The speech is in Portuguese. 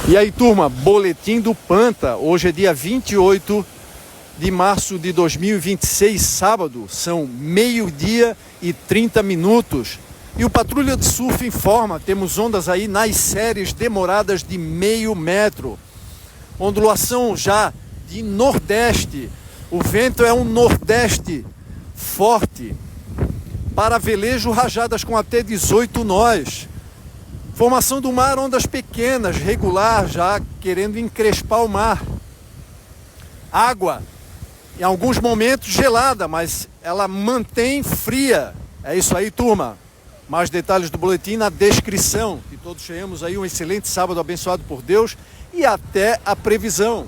E aí, turma, boletim do Panta. Hoje é dia 28 de março de 2026, sábado. São 12h30. E o Patrulha de Surf informa, temos ondas aí nas séries demoradas de meio metro. Ondulação já de nordeste. O vento é um nordeste forte. Para velejo, rajadas com até 18 nós. Formação do mar, ondas pequenas, regular, já querendo encrespar o mar. Água, em alguns momentos gelada, mas ela mantém fria. É isso aí, turma. Mais detalhes do boletim na descrição. Que todos tenhamos aí um excelente sábado abençoado por Deus e até a previsão.